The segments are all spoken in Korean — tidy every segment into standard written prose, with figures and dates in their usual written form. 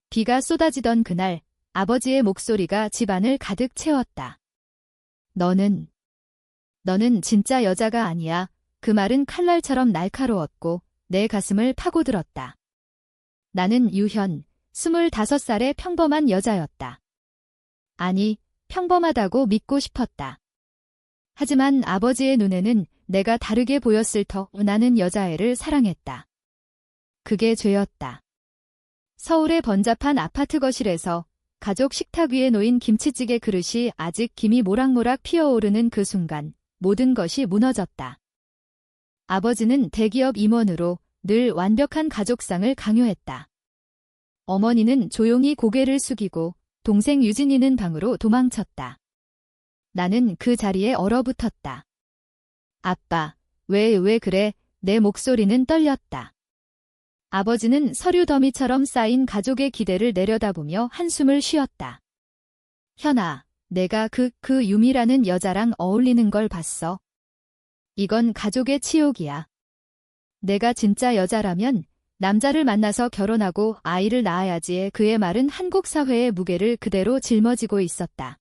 비가 쏟아지던 그날 아버지의 목소리가 집안을 가득 채웠다. 너는 진짜 여자가 아니야. 그 말은 칼날처럼 날카로웠고 내 가슴을 파고들었다. 나는 유현, 25살의 평범한 여자였다. 아니, 평범하다고 믿고 싶었다. 하지만 아버지의 눈에는 내가 다르게 보였을 터 나는 여자애를 사랑했다. 그게 죄였다. 서울의 번잡한 아파트 거실에서 가족 식탁 위에 놓인 김치찌개 그릇이 아직 김이 모락모락 피어오르는 그 순간 모든 것이 무너졌다. 아버지는 대기업 임원으로 늘 완벽한 가족상을 강요했다. 어머니는 조용히 고개를 숙이고 동생 유진이는 방으로 도망쳤다. 나는 그 자리에 얼어붙었다. 아빠, 왜 그래? 내 목소리는 떨렸다. 아버지는 서류 더미처럼 쌓인 가족의 기대를 내려다보며 한숨을 쉬었다. 현아, 내가 그 유미라는 여자랑 어울리는 걸 봤어. 이건 가족의 치욕이야. 내가 진짜 여자라면 남자를 만나서 결혼하고 아이를 낳아야지의 그의 말은 한국 사회의 무게를 그대로 짊어지고 있었다.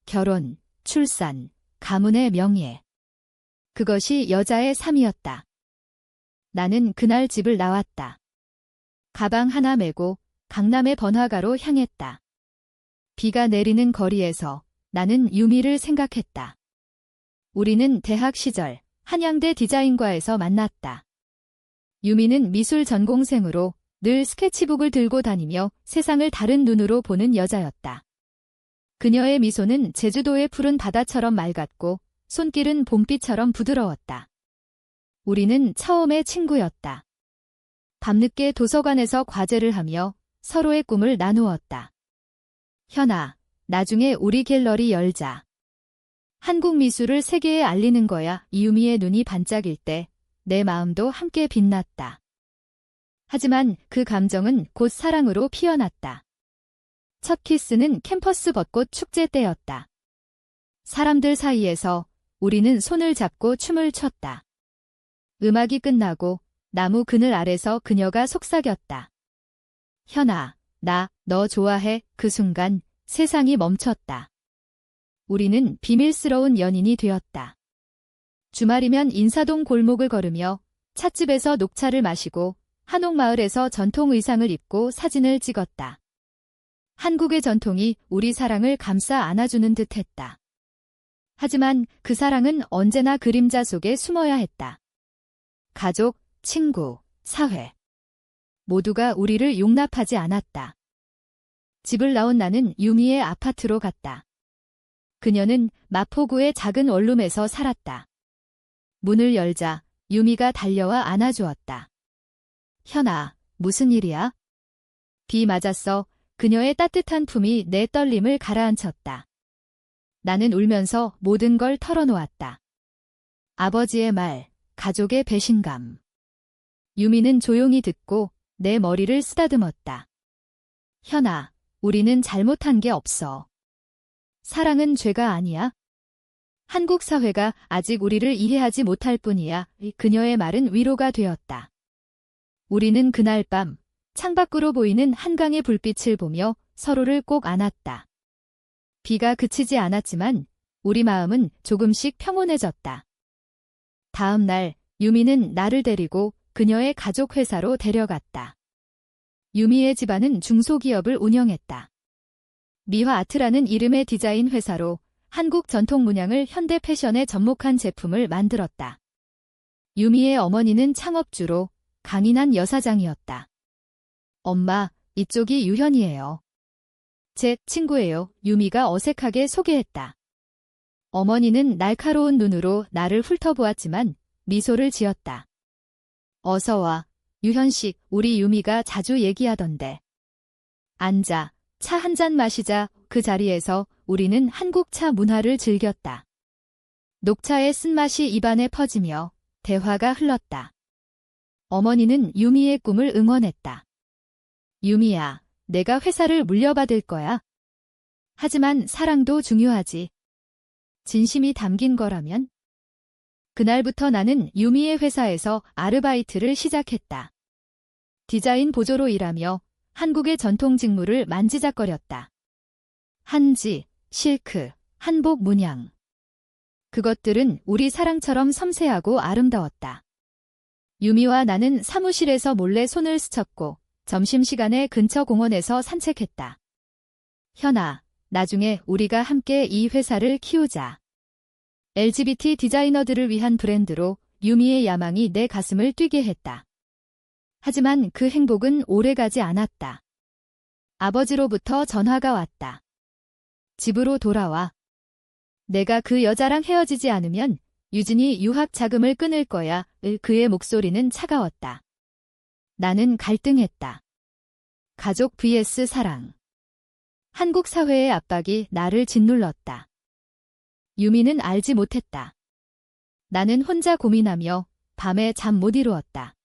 결혼, 출산, 가문의 명예. 그것이 여자의 삶이었다. 나는 그날 집을 나왔다. 가방 하나 메고 강남의 번화가로 향했다. 비가 내리는 거리에서 나는 유미를 생각했다. 우리는 대학 시절 한양대 디자인과에서 만났다. 유미는 미술 전공생으로 늘 스케치북을 들고 다니며 세상을 다른 눈으로 보는 여자였다. 그녀의 미소는 제주도의 푸른 바다처럼 맑았고 손길은 봄비처럼 부드러웠다. 우리는 처음의 친구였다. 밤늦게 도서관에서 과제를 하며 서로의 꿈을 나누었다. 현아, 나중에 우리 갤러리 열자. 한국 미술을 세계에 알리는 거야. 이유미의 눈이 반짝일 때 내 마음도 함께 빛났다. 하지만 그 감정은 곧 사랑으로 피어났다. 첫 키스는 캠퍼스 벚꽃 축제 때였다. 사람들 사이에서 우리는 손을 잡고 춤을 췄다. 음악이 끝나고 나무 그늘 아래서 그녀가 속삭였다. 현아, 너 좋아해. 그 순간 세상이 멈췄다. 우리는 비밀스러운 연인이 되었다. 주말이면 인사동 골목을 걸으며 찻집에서 녹차를 마시고 한옥마을에서 전통 의상을 입고 사진을 찍었다. 한국의 전통이 우리 사랑을 감싸 안아주는 듯했다. 하지만 그 사랑은 언제나 그림자 속에 숨어야 했다. 가족, 친구, 사회. 모두가 우리를 용납하지 않았다. 집을 나온 나는 유미의 아파트로 갔다. 그녀는 마포구의 작은 원룸에서 살았다. 문을 열자 유미가 달려와 안아주었다. 현아, 무슨 일이야? 비 맞았어. 그녀의 따뜻한 품이 내 떨림을 가라앉혔다. 나는 울면서 모든 걸 털어놓았다. 아버지의 말, 가족의 배신감. 유미는 조용히 듣고 내 머리를 쓰다듬었다. 현아, 우리는 잘못한 게 없어. 사랑은 죄가 아니야. 한국 사회가 아직 우리를 이해하지 못할 뿐이야. 그녀의 말은 위로가 되었다. 우리는 그날 밤 창밖으로 보이는 한강의 불빛을 보며 서로를 꼭 안았다. 비가 그치지 않았지만 우리 마음은 조금씩 평온해졌다. 다음 날 유미는 나를 데리고 그녀의 가족 회사로 데려갔다. 유미의 집안은 중소기업을 운영했다. 미화 아트라는 이름의 디자인 회사로 한국 전통 문양을 현대 패션에 접목한 제품을 만들었다. 유미의 어머니는 창업주로 강인한 여사장이었다. 엄마, 이쪽이 유현이에요. 제 친구예요. 유미가 어색하게 소개했다. 어머니는 날카로운 눈으로 나를 훑어보았지만 미소를 지었다. 어서 와. 유현씨, 우리 유미가 자주 얘기하던데. 앉아, 차 한 잔 마시자. 그 자리에서 우리는 한국차 문화를 즐겼다. 녹차의 쓴맛이 입안에 퍼지며 대화가 흘렀다. 어머니는 유미의 꿈을 응원했다. 유미야, 내가 회사를 물려받을 거야. 하지만 사랑도 중요하지. 진심이 담긴 거라면? 그날부터 나는 유미의 회사에서 아르바이트를 시작했다. 디자인 보조로 일하며 한국의 전통 직물을 만지작거렸다. 한지, 실크, 한복 문양. 그것들은 우리 사랑처럼 섬세하고 아름다웠다. 유미와 나는 사무실에서 몰래 손을 스쳤고 점심시간에 근처 공원에서 산책했다. 현아, 나중에 우리가 함께 이 회사를 키우자. LGBT 디자이너들을 위한 브랜드로 유미의 야망이 내 가슴을 뛰게 했다. 하지만 그 행복은 오래가지 않았다. 아버지로부터 전화가 왔다. 집으로 돌아와. 내가 그 여자랑 헤어지지 않으면 유진이 유학 자금을 끊을 거야. 그의 목소리는 차가웠다. 나는 갈등했다. 가족 vs 사랑. 한국 사회의 압박이 나를 짓눌렀다. 유미는 알지 못했다. 나는 혼자 고민하며 밤에 잠 못 이루었다.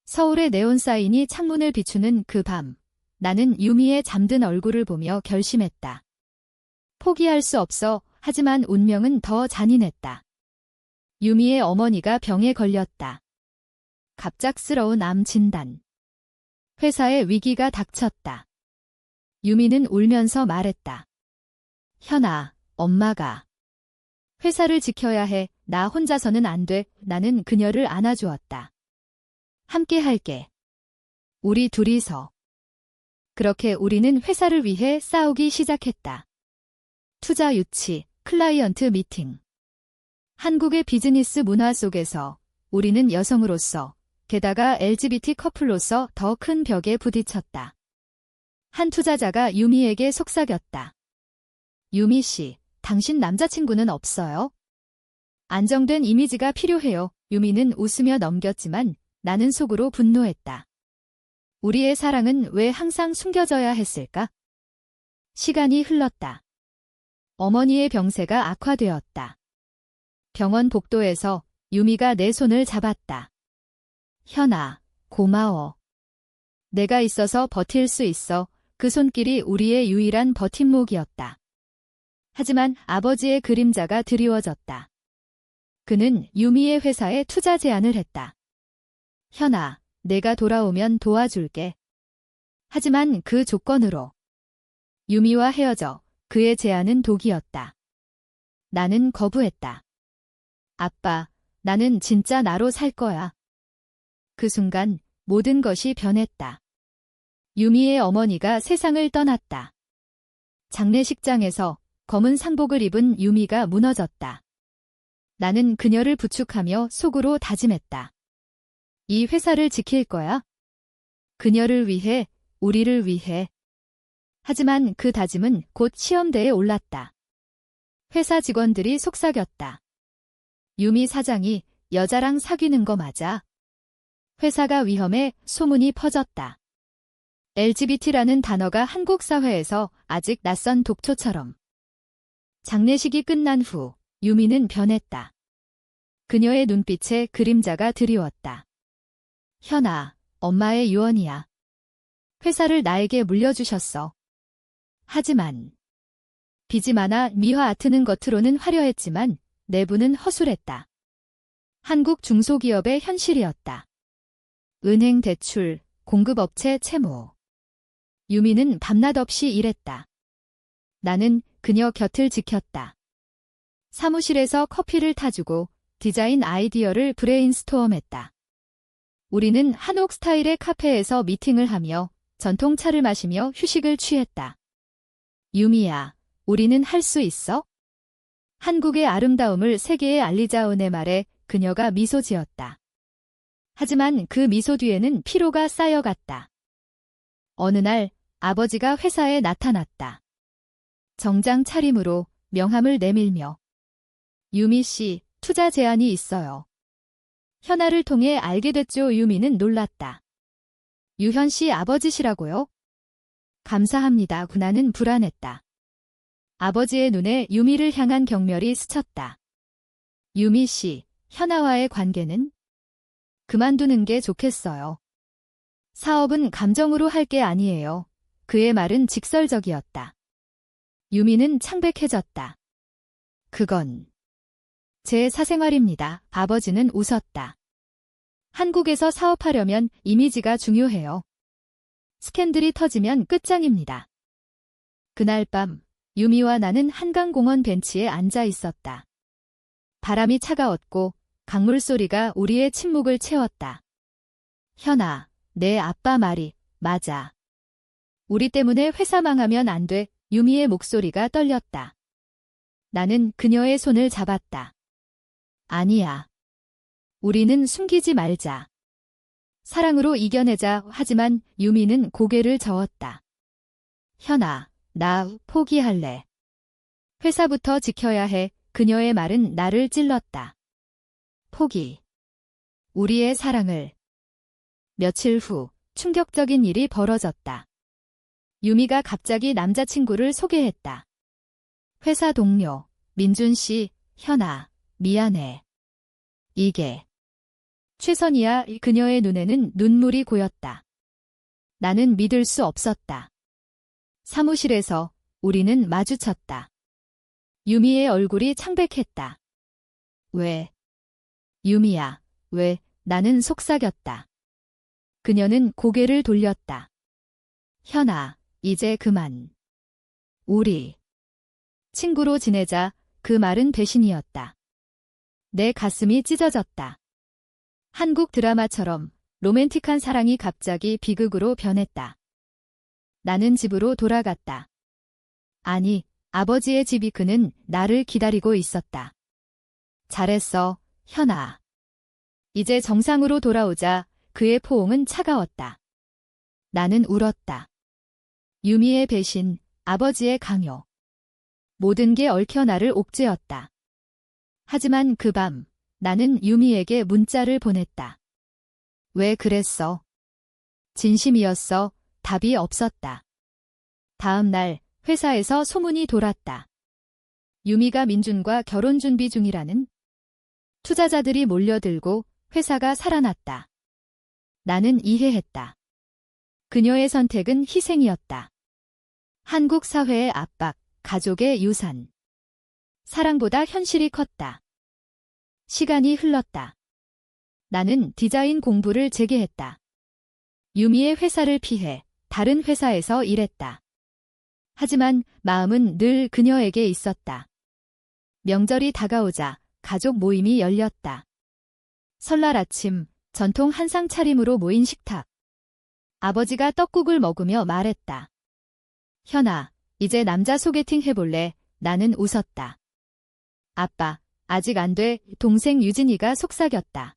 서울의 네온사인이 창문을 비추는 그 밤, 나는 유미의 잠든 얼굴을 보며 결심했다. 포기할 수 없어. 하지만 운명은 더 잔인했다. 유미의 어머니가 병에 걸렸다. 갑작스러운 암 진단. 회사에 위기가 닥쳤다. 유미는 울면서 말했다. 현아, 엄마가 회사를 지켜야 해. 나 혼자서는 안 돼. 나는 그녀를 안아주었다. 함께 할게. 우리 둘이서. 그렇게 우리는 회사를 위해 싸우기 시작했다. 투자 유치, 클라이언트 미팅. 한국의 비즈니스 문화 속에서 우리는 여성으로서, 게다가 LGBT 커플로서 더 큰 벽에 부딪혔다. 한 투자자가 유미에게 속삭였다. 유미 씨, 당신 남자친구는 없어요? 안정된 이미지가 필요해요. 유미는 웃으며 넘겼지만 나는 속으로 분노했다. 우리의 사랑은 왜 항상 숨겨져야 했을까? 시간이 흘렀다. 어머니의 병세가 악화되었다. 병원 복도에서 유미가 내 손을 잡았다. 현아, 고마워. 내가 있어서 버틸 수 있어. 그 손길이 우리의 유일한 버팀목이었다. 하지만 아버지의 그림자가 드리워졌다. 그는 유미의 회사에 투자 제안을 했다. 현아, 내가 돌아오면 도와줄게. 하지만 그 조건으로. 유미와 헤어져. 그의 제안은 독이었다. 나는 거부했다. 아빠, 나는 진짜 나로 살 거야. 그 순간 모든 것이 변했다. 유미의 어머니가 세상을 떠났다. 장례식장에서 검은 상복을 입은 유미가 무너졌다. 나는 그녀를 부축하며 속으로 다짐했다. 이 회사를 지킬 거야. 그녀를 위해, 우리를 위해. 하지만 그 다짐은 곧 시험대에 올랐다. 회사 직원들이 속삭였다. 유미 사장이 여자랑 사귀는 거 맞아? 회사가 위험해. 소문이 퍼졌다. LGBT라는 단어가 한국 사회에서 아직 낯선 독초처럼. 장례식이 끝난 후 유미는 변했다. 그녀의 눈빛에 그림자가 드리웠다. 현아, 엄마의 유언이야. 회사를 나에게 물려주셨어. 하지만 빚이 많아 미화 아트는 겉으로는 화려했지만 내부는 허술했다. 한국 중소기업의 현실이었다. 은행 대출, 공급업체 채무. 유미는 밤낮 없이 일했다. 나는 그녀 곁을 지켰다. 사무실에서 커피를 타주고 디자인 아이디어를 브레인스토엄했다. 우리는 한옥 스타일의 카페에서 미팅을 하며 전통차를 마시며 휴식을 취했다. 유미야, 우리는 할 수 있어? 한국의 아름다움을 세계에 알리자오. 내 말에 그녀가 미소 지었다. 하지만 그 미소 뒤에는 피로가 쌓여갔다. 어느 날 아버지가 회사에 나타났다. 정장 차림으로 명함을 내밀며. 유미 씨, 투자 제안이 있어요. 현아를 통해 알게 됐죠. 유미는 놀랐다. 유현 씨 아버지시라고요? 감사합니다. 나는 불안했다. 아버지의 눈에 유미를 향한 경멸이 스쳤다. 유미 씨, 현아와의 관계는? 그만두는 게 좋겠어요. 사업은 감정으로 할 게 아니에요. 그의 말은 직설적이었다. 유미는 창백해졌다. 그건 제 사생활입니다. 아버지는 웃었다. 한국에서 사업하려면 이미지가 중요해요. 스캔들이 터지면 끝장입니다. 그날 밤, 유미와 나는 한강공원 벤치에 앉아 있었다. 바람이 차가웠고 강물 소리가 우리의 침묵을 채웠다. 현아, 내 아빠 말이 맞아. 우리 때문에 회사 망하면 안 돼. 유미의 목소리가 떨렸다. 나는 그녀의 손을 잡았다. 아니야. 우리는 숨기지 말자. 사랑으로 이겨내자. 하지만 유미는 고개를 저었다. 현아, 나 포기할래. 회사부터 지켜야 해. 그녀의 말은 나를 찔렀다. 포기. 우리의 사랑을. 며칠 후 충격적인 일이 벌어졌다. 유미가 갑자기 남자친구를 소개했다. 회사 동료, 민준 씨, 현아, 미안해. 이게 최선이야. 그녀의 눈에는 눈물이 고였다. 나는 믿을 수 없었다. 사무실에서 우리는 마주쳤다. 유미의 얼굴이 창백했다. 왜? 유미야, 왜? 나는 속삭였다. 그녀는 고개를 돌렸다. 현아, 이제 그만. 우리 친구로 지내자. 그 말은 배신이었다. 내 가슴이 찢어졌다. 한국 드라마처럼 로맨틱한 사랑이 갑자기 비극으로 변했다. 나는 집으로 돌아갔다. 아니, 아버지의 집이 그는 나를 기다리고 있었다. 잘했어, 현아. 이제 정상으로 돌아오자. 그의 포옹은 차가웠다. 나는 울었다. 유미의 배신, 아버지의 강요. 모든 게 얽혀 나를 옥죄었다. 하지만 그 밤, 나는 유미에게 문자를 보냈다. 왜 그랬어? 진심이었어. 답이 없었다. 다음 날 회사에서 소문이 돌았다. 유미가 민준과 결혼 준비 중이라는. 투자자들이 몰려들고 회사가 살아났다. 나는 이해했다. 그녀의 선택은 희생이었다. 한국 사회의 압박, 가족의 유산. 사랑보다 현실이 컸다. 시간이 흘렀다. 나는 디자인 공부를 재개했다. 유미의 회사를 피해 다른 회사에서 일했다. 하지만 마음은 늘 그녀에게 있었다. 명절이 다가오자 가족 모임이 열렸다. 설날 아침, 전통 한상 차림으로 모인 식탁. 아버지가 떡국을 먹으며 말했다. 현아, 이제 남자 소개팅 해볼래? 나는 웃었다. 아빠, 아직 안 돼. 동생 유진이가 속삭였다.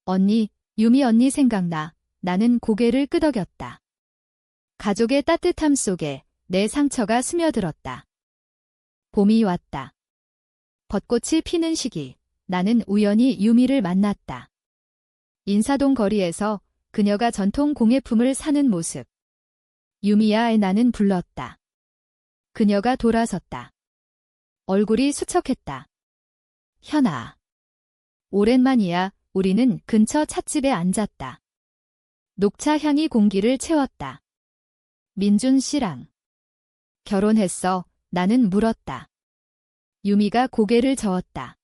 언니, 유미 언니 생각나. 나는 고개를 끄덕였다. 가족의 따뜻함 속에 내 상처가 스며들었다. 봄이 왔다. 벚꽃이 피는 시기, 나는 우연히 유미를 만났다. 인사동 거리에서 그녀가 전통 공예품을 사는 모습. 유미야, 나는 불렀다. 그녀가 돌아섰다. 얼굴이 수척했다. 현아. 오랜만이야. 우리는 근처 찻집에 앉았다. 녹차 향이 공기를 채웠다. 민준 씨랑 결혼했어? 나는 물었다. 유미가 고개를 저었다.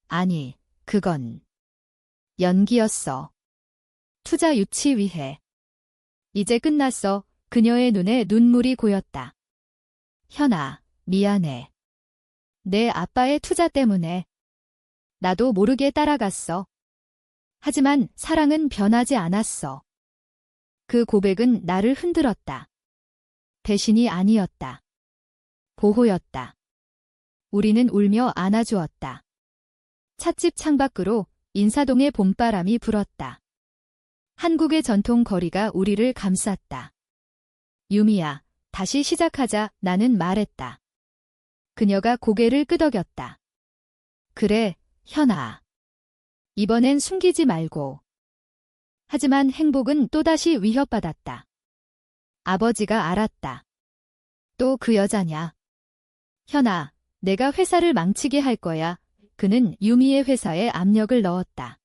아니, 그건 연기였어. 투자 유치 위해. 이제 끝났어. 그녀의 눈에 눈물이 고였다. 현아, 미안해. 내 아빠의 투자 때문에. 나도 모르게 따라갔어. 하지만 사랑은 변하지 않았어. 그 고백은 나를 흔들었다. 배신이 아니었다. 보호였다. 우리는 울며 안아주었다. 찻집 창밖으로 인사동의 봄바람이 불었다. 한국의 전통 거리가 우리를 감쌌다. 유미야, 다시 시작하자. 나는 말했다. 그녀가 고개를 끄덕였다. 그래, 현아. 이번엔 숨기지 말고. 하지만 행복은 또다시 위협받았다. 아버지가 알았다. 또 그 여자냐? 현아, 내가 회사를 망치게 할 거야. 그는 유미의 회사에 압력을 넣었다.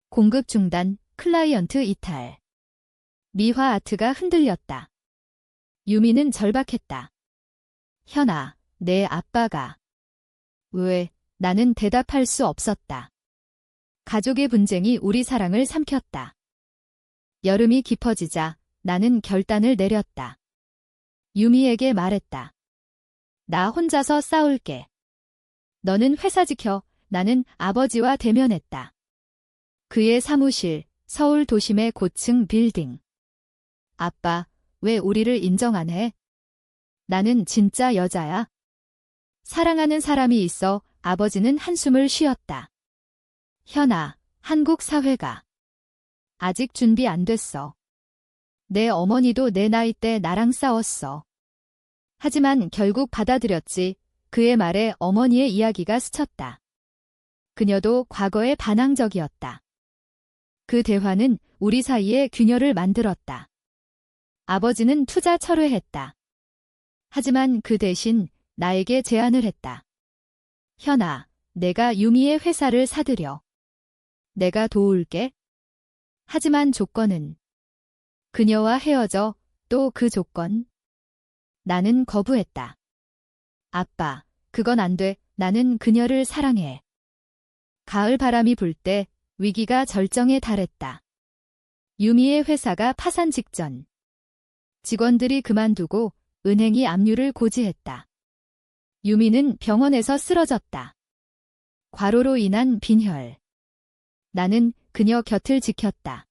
공급 중단, 클라이언트 이탈. 미화 아트가 흔들렸다. 유미는 절박했다. 현아, 내 아빠가. 왜? 나는 대답할 수 없었다. 가족의 분쟁이 우리 사랑을 삼켰다. 여름이 깊어지자 나는 결단을 내렸다. 유미에게 말했다. 나 혼자서 싸울게. 너는 회사 지켜. 나는 아버지와 대면했다. 그의 사무실, 서울 도심의 고층 빌딩. 아빠, 왜 우리를 인정 안 해? 나는 진짜 여자야. 사랑하는 사람이 있어. 아버지는 한숨을 쉬었다. 현아, 한국 사회가 아직 준비 안 됐어. 내 어머니도 내 나이 때 나랑 싸웠어. 하지만 결국 받아들였지. 그의 말에 어머니의 이야기가 스쳤다. 그녀도 과거에 반항적이었다. 그 대화는 우리 사이에 균열을 만들었다. 아버지는 투자 철회했다. 하지만 그 대신 나에게 제안을 했다. 현아, 내가 유미의 회사를 사들여. 내가 도울게. 하지만 조건은 그녀와 헤어져. 또 그 조건. 나는 거부했다. 아빠, 그건 안 돼. 나는 그녀를 사랑해. 가을 바람이 불 때 위기가 절정에 달했다. 유미의 회사가 파산 직전. 직원들이 그만두고 은행이 압류를 고지했다. 유미는 병원에서 쓰러졌다. 과로로 인한 빈혈. 나는 그녀 곁을 지켰다.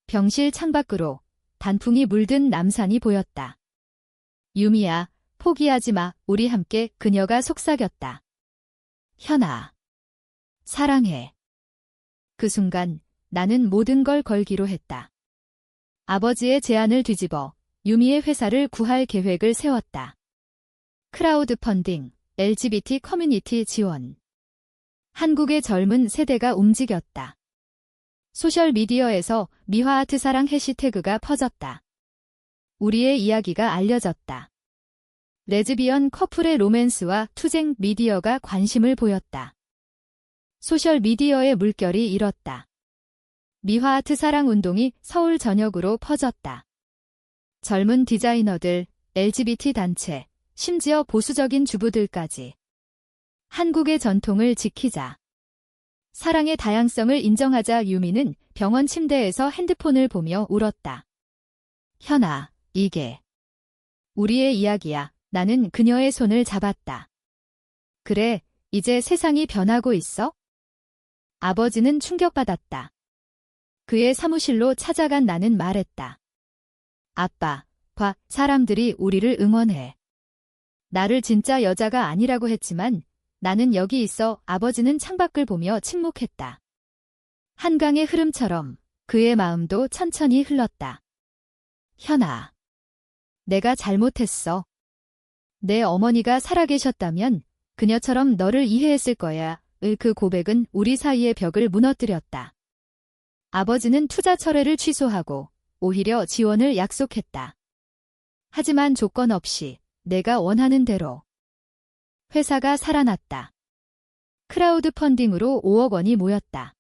병실 창밖으로 단풍이 물든 남산이 보였다. 유미야, 포기하지 마. 우리 함께. 그녀가 속삭였다. 현아, 사랑해. 그 순간 나는 모든 걸 걸기로 했다. 아버지의 제안을 뒤집어 유미의 회사를 구할 계획을 세웠다. 크라우드 펀딩, LGBT 커뮤니티 지원. 한국의 젊은 세대가 움직였다. 소셜미디어에서 미화아트 사랑 해시태그가 퍼졌다. 우리의 이야기가 알려졌다. 레즈비언 커플의 로맨스와 투쟁 미디어가 관심을 보였다. 소셜미디어의 물결이 일었다. 미화아트 사랑 운동이 서울 전역으로 퍼졌다. 젊은 디자이너들, LGBT 단체, 심지어 보수적인 주부들까지. 한국의 전통을 지키자. 사랑의 다양성을 인정하자. 유미는 병원 침대에서 핸드폰을 보며 울었다. 현아, 이게 우리의 이야기야. 나는 그녀의 손을 잡았다. 그래, 이제 세상이 변하고 있어? 아버지는 충격받았다. 그의 사무실로 찾아간 나는 말했다. 아빠, 봐, 사람들이 우리를 응원해. 나를 진짜 여자가 아니라고 했지만 나는 여기 있어. 아버지는 창밖을 보며 침묵했다. 한강의 흐름처럼 그의 마음도 천천히 흘렀다. 현아, 내가 잘못했어. 내 어머니가 살아계셨다면 그녀처럼 너를 이해했을 거야. 그 고백은 우리 사이의 벽을 무너뜨렸다. 아버지는 투자 철회를 취소하고 오히려 지원을 약속했다. 하지만 조건 없이 내가 원하는 대로. 회사가 살아났다. 크라우드 펀딩으로 5억 원이 모였다.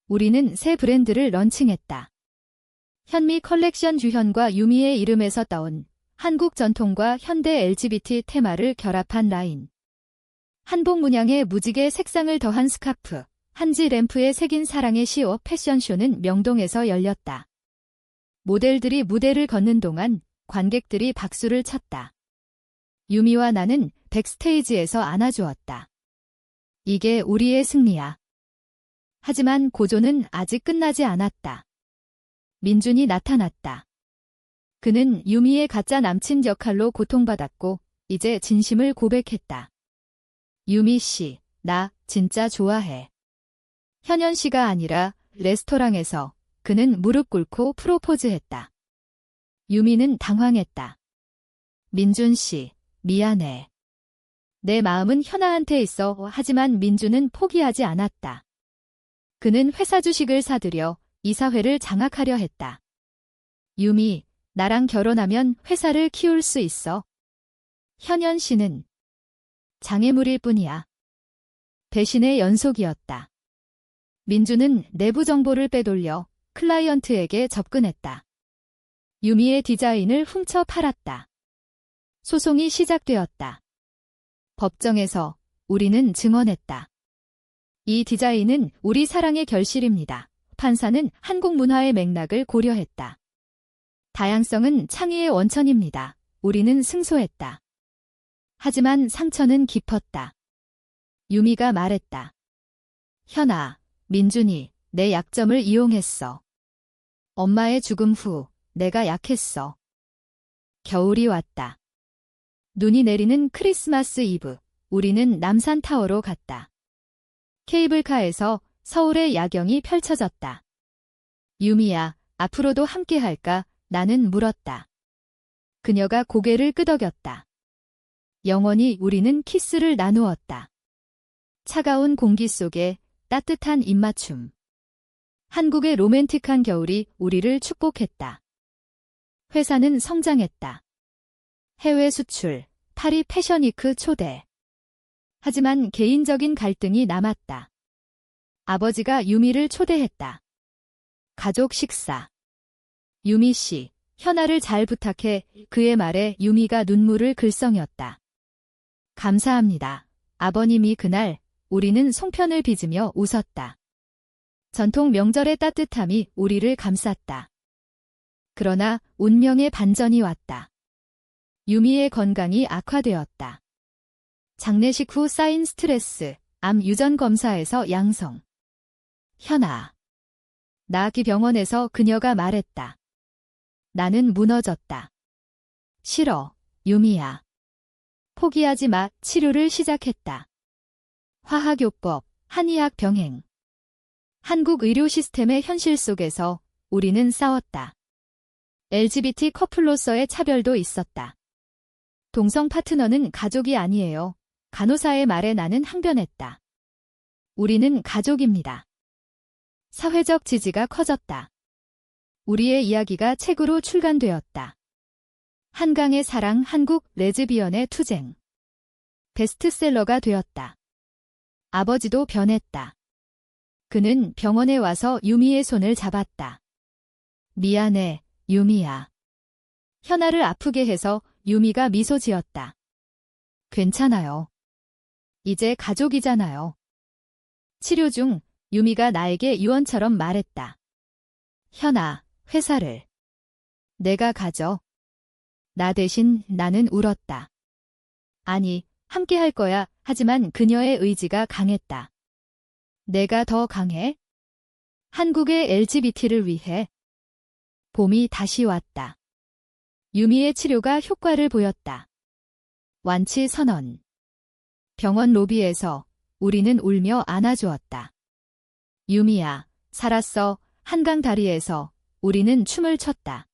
우리는 새 브랜드를 런칭했다. 현미 컬렉션. 유현과 유미의 이름에서 따온 한국 전통과 현대 LGBT 테마를 결합한 라인. 한복 문양에 무지개 색상을 더한 스카프, 한지 램프에 새긴 사랑의 시옷. 패션쇼는 명동에서 열렸다. 모델들이 무대를 걷는 동안 관객들이 박수를 쳤다. 유미와 나는 백스테이지에서 안아주었다. 이게 우리의 승리야. 하지만 고조는 아직 끝나지 않았다. 민준이 나타났다. 그는 유미의 가짜 남친 역할로 고통받았고 이제 진심을 고백했다. 유미 씨, 나 진짜 좋아해. 현현 씨가 아니라 레스토랑에서 그는 무릎 꿇고 프로포즈했다. 유미는 당황했다. 민준 씨, 미안해. 내 마음은 현아한테 있어. 하지만 민준은 포기하지 않았다. 그는 회사 주식을 사들여 이사회를 장악하려 했다. 유미, 나랑 결혼하면 회사를 키울 수 있어. 현현 씨는 장애물일 뿐이야. 배신의 연속이었다. 민준은 내부 정보를 빼돌려 클라이언트에게 접근했다. 유미의 디자인을 훔쳐 팔았다. 소송이 시작되었다. 법정에서 우리는 증언했다. 이 디자인은 우리 사랑의 결실입니다. 판사는 한국 문화의 맥락을 고려했다. 다양성은 창의의 원천입니다. 우리는 승소했다. 하지만 상처는 깊었다. 유미가 말했다. 현아, 민준이 내 약점을 이용했어. 엄마의 죽음 후 내가 약했어. 겨울이 왔다. 눈이 내리는 크리스마스 이브, 우리는 남산타워로 갔다. 케이블카에서 서울의 야경이 펼쳐졌다. 유미야, 앞으로도 함께할까? 나는 물었다. 그녀가 고개를 끄덕였다. 영원히 우리는 키스를 나누었다. 차가운 공기 속에 따뜻한 입맞춤. 한국의 로맨틱한 겨울이 우리를 축복했다. 회사는 성장했다. 해외 수출, 파리 패션위크 초대. 하지만 개인적인 갈등이 남았다. 아버지가 유미를 초대했다. 가족 식사. 유미 씨, 현아를 잘 부탁해. 그의 말에 유미가 눈물을 글썽였다. 감사합니다. 아버님이 그날 우리는 송편을 빚으며 웃었다. 전통 명절의 따뜻함이 우리를 감쌌다. 그러나 운명의 반전이 왔다. 유미의 건강이 악화되었다. 장례식 후 쌓인 스트레스, 암 유전 검사에서 양성. 현아. 나아키 병원에서 그녀가 말했다. 나는 무너졌다. 싫어, 유미야. 포기하지 마. 치료를 시작했다. 화학요법, 한의학 병행. 한국 의료 시스템의 현실 속에서 우리는 싸웠다. LGBT 커플로서의 차별도 있었다. 동성 파트너는 가족이 아니에요. 간호사의 말에 나는 항변했다. 우리는 가족입니다. 사회적 지지가 커졌다. 우리의 이야기가 책으로 출간되었다. 한강의 사랑, 한국 레즈비언의 투쟁. 베스트셀러가 되었다. 아버지도 변했다. 그는 병원에 와서 유미의 손을 잡았다. 미안해, 유미야. 현아를 아프게 해서 유미가 미소 지었다. 괜찮아요. 이제 가족이잖아요. 치료 중 유미가 나에게 유언처럼 말했다. 현아, 회사를 내가 가져. 나 대신 나는 울었다. 아니, 함께 할 거야. 하지만 그녀의 의지가 강했다. 내가 더 강해? 한국의 LGBT를 위해. 봄이 다시 왔다. 유미의 치료가 효과를 보였다. 완치 선언. 병원 로비에서 우리는 울며 안아주었다. 유미야, 살았어. 한강 다리에서 우리는 춤을 췄다.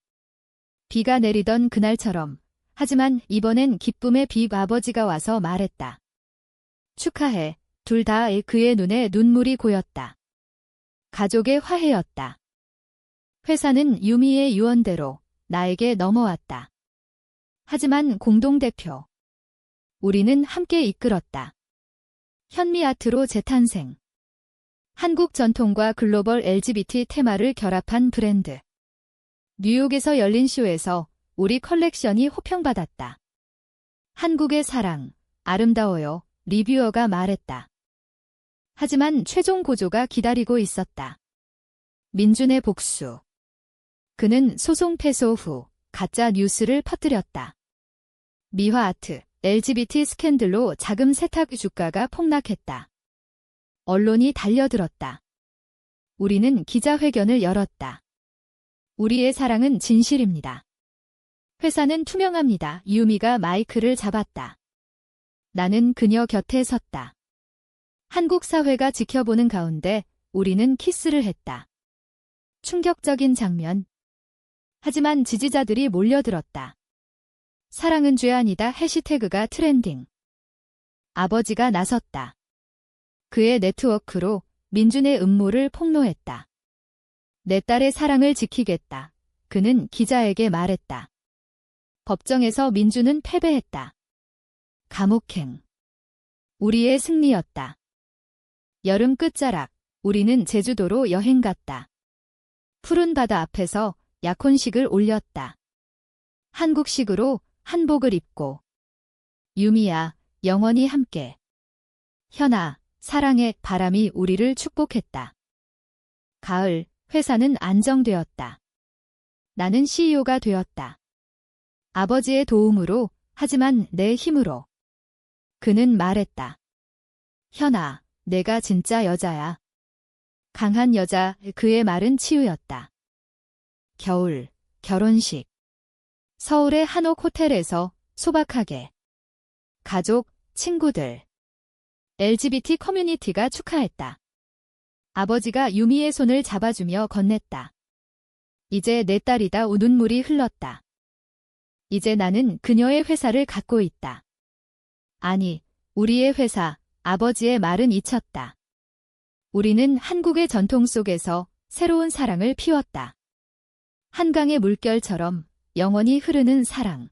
비가 내리던 그날처럼. 하지만 이번엔 기쁨의 비. 아버지가 와서 말했다. 축하해. 둘 다. 그의 눈에 눈물이 고였다. 가족의 화해였다. 회사는 유미의 유언대로 나에게 넘어왔다. 하지만 공동대표. 우리는 함께 이끌었다. 현미아트로 재탄생. 한국 전통과 글로벌 LGBT 테마를 결합한 브랜드. 뉴욕에서 열린 쇼에서 우리 컬렉션이 호평받았다. 한국의 사랑, 아름다워요. 리뷰어가 말했다. 하지만 최종 고조가 기다리고 있었다. 민준의 복수. 그는 소송 패소 후 가짜 뉴스를 퍼뜨렸다. 미화아트, LGBT 스캔들로 자금 세탁 주가가 폭락했다. 언론이 달려들었다. 우리는 기자회견을 열었다. 우리의 사랑은 진실입니다. 회사는 투명합니다. 유미가 마이크를 잡았다. 나는 그녀 곁에 섰다. 한국 사회가 지켜보는 가운데 우리는 키스를 했다. 충격적인 장면. 하지만 지지자들이 몰려들었다. 사랑은 죄 아니다. 해시태그가 트렌딩. 아버지가 나섰다. 그의 네트워크로 민준의 음모를 폭로했다. 내 딸의 사랑을 지키겠다. 그는 기자에게 말했다. 법정에서 민준은 패배했다. 감옥행. 우리의 승리였다. 여름 끝자락, 우리는 제주도로 여행 갔다. 푸른 바다 앞에서 약혼식을 올렸다. 한국식으로 한복을 입고. 유미야, 영원히 함께. 현아, 사랑의 바람이 우리를 축복했다. 가을, 회사는 안정되었다. 나는 CEO가 되었다. 아버지의 도움으로, 하지만 내 힘으로. 그는 말했다. 현아, 내가 진짜 여자야. 강한 여자, 그의 말은 치유였다. 겨울, 결혼식. 서울의 한옥 호텔에서 소박하게. 가족, 친구들. LGBT 커뮤니티가 축하했다. 아버지가 유미의 손을 잡아주며 건넸다. 이제 내 딸이다. 눈물이 흘렀다. 이제 나는 그녀의 회사를 갖고 있다. 아니, 우리의 회사, 아버지의 말은 잊혔다. 우리는 한국의 전통 속에서 새로운 사랑을 피웠다. 한강의 물결처럼 영원히 흐르는 사랑.